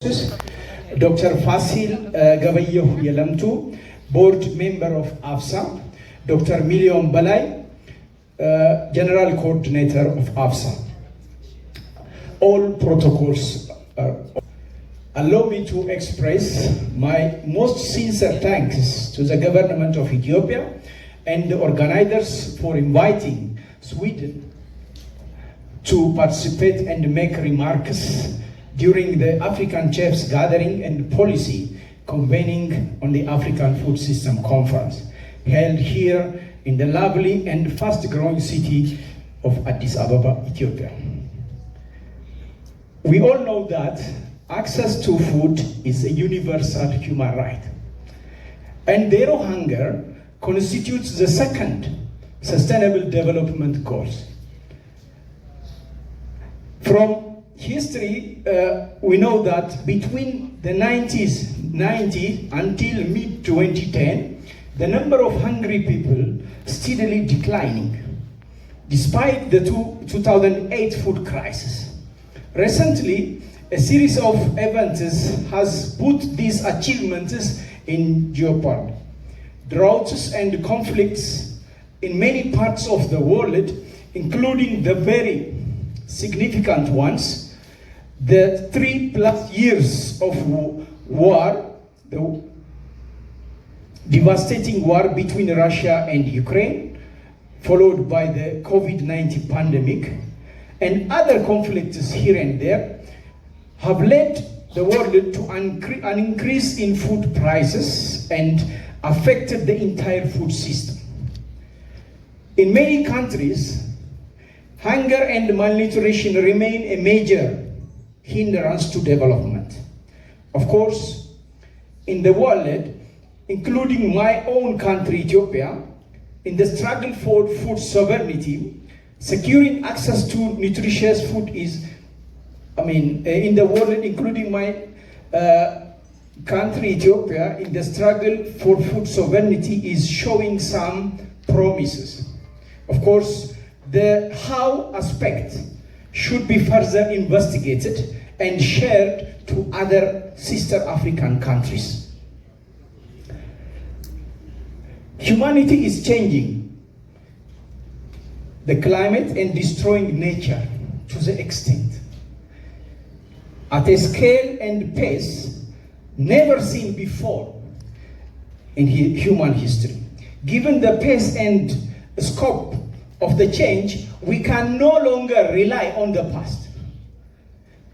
Dr. Fasil Gebreyes, board member of AFSA, Dr. Milion Balai, general coordinator of AFSA. All protocols allow me to express my most sincere thanks to the government of Ethiopia and the organizers for inviting Sweden to participate and make remarks during the African Chiefs Gathering and Policy Convening on the African Food System Conference, held here in the lovely and fast-growing city of Addis Ababa, Ethiopia. We all know that access to food is a universal human right, and zero hunger constitutes the second Sustainable Development Goals. From history, we know that between the 90 until mid-2010, the number of hungry people steadily declining, despite the 2008 food crisis. Recently, a series of events has put these achievements in jeopardy. Droughts and conflicts in many parts of the world, including the very significant ones, the 3+ years of war, the devastating war between Russia and Ukraine, followed by the COVID-19 pandemic, and other conflicts here and there, have led the world to an increase in food prices and affected the entire food system. In many countries, hunger and malnutrition remain a major hindrance to development. Of course, in the world, including my own country, Ethiopia, in the struggle for food sovereignty, securing access to nutritious food is, in the world, including my country, Ethiopia, in the struggle for food sovereignty is showing some promises. Of course, the how aspect should be further investigated and shared to other sister African countries. Humanity is changing the climate and destroying nature to the extent, at a scale and pace never seen before in human history. Given the pace and scope of the change, we can no longer rely on the past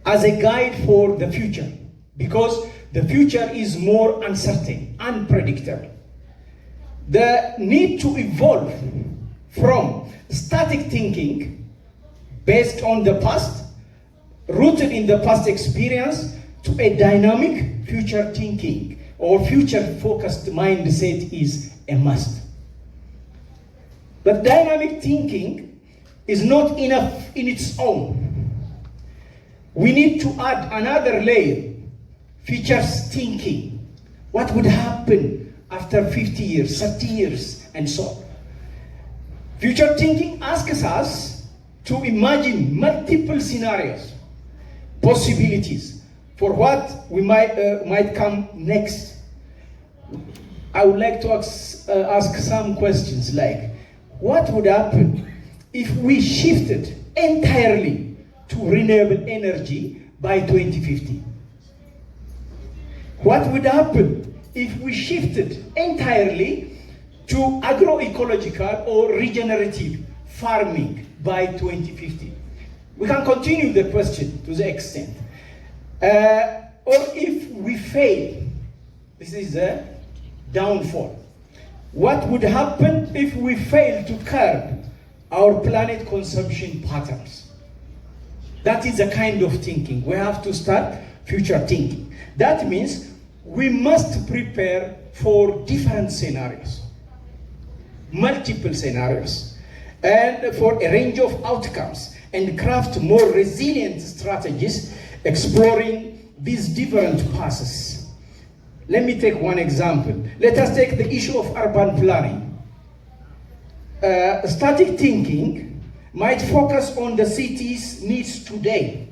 as a guide for the future, because the future is more uncertain, unpredictable. The need to evolve from static thinking based on the past, rooted in the past experience, to a dynamic future thinking or future-focused mindset is a must. But dynamic thinking is not enough in its own. We need to add another layer, futures thinking. What would happen after 50 years, 30 years, and so on? Future thinking asks us to imagine multiple scenarios, possibilities for what we might come next. I would like to ask some questions like, what would happen if we shifted entirely to renewable energy by 2050? What would happen if we shifted entirely to agroecological or regenerative farming by 2050? We can continue the question to the extent. Or if we fail, this is a downfall. What would happen if we fail to curb our planet consumption patterns? That is the kind of thinking. We have to start future thinking. That means we must prepare for different scenarios, multiple scenarios, and for a range of outcomes, and craft more resilient strategies exploring these different paths. Let me take one example. Let us take the issue of urban planning. Static thinking might focus on the city's needs today,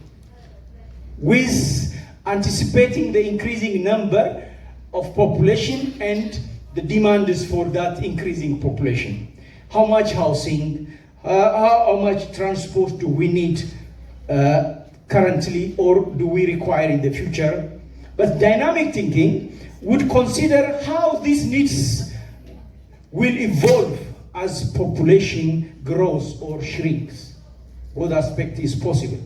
with anticipating the increasing number of population and the demands for that increasing population. How much housing, how much transport do we need currently, or do we require in the future? But dynamic thinking would consider how these needs will evolve as population grows or shrinks. Both aspect is possible.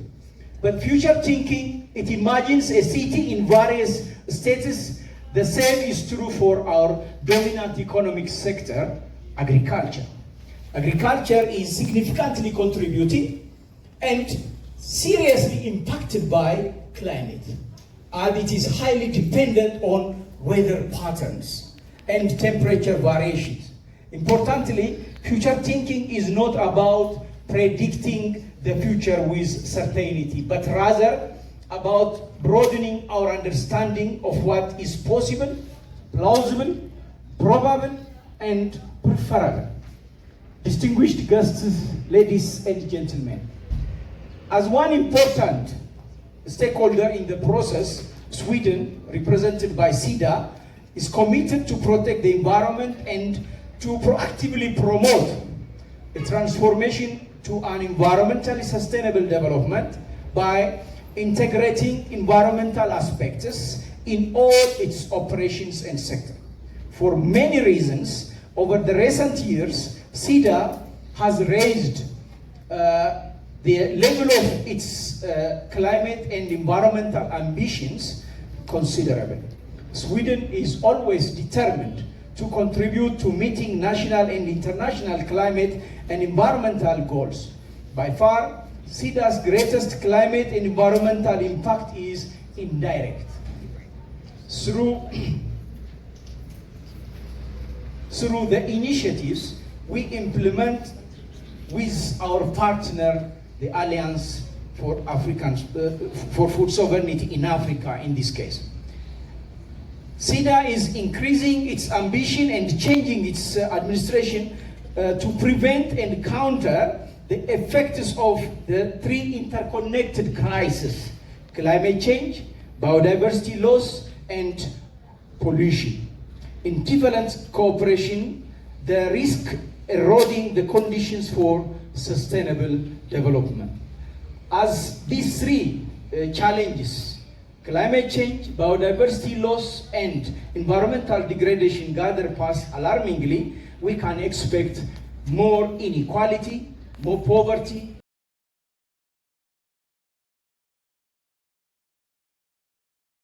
But future thinking, it imagines a city in various status. The same is true for our dominant economic sector, agriculture. Agriculture is significantly contributing and seriously impacted by climate, and it is highly dependent on weather patterns and temperature variations. Importantly, future thinking is not about predicting the future with certainty, but rather about broadening our understanding of what is possible, plausible, probable, and preferable. Distinguished guests, ladies and gentlemen, as one important stakeholder in the process, Sweden, represented by Sida, is committed to protect the environment and to proactively promote a transformation to an environmentally sustainable development by integrating environmental aspects in all its operations and sectors. For many reasons, over the recent years, Sida has raised the level of its climate and environmental ambitions considerably. Sweden is always determined to contribute to meeting national and international climate and environmental goals. By far, Sida's greatest climate and environmental impact is indirect. Through the initiatives we implement with our partner, the Alliance for for Food Sovereignty in Africa, in this case. Sida is increasing its ambition and changing its administration to prevent and counter the effects of the three interconnected crises: climate change, biodiversity loss, and pollution. In equivalent cooperation, the risk eroding the conditions for sustainable development. As these three challenges, climate change, biodiversity loss, and environmental degradation, gather pace alarmingly, we can expect more inequality, more poverty,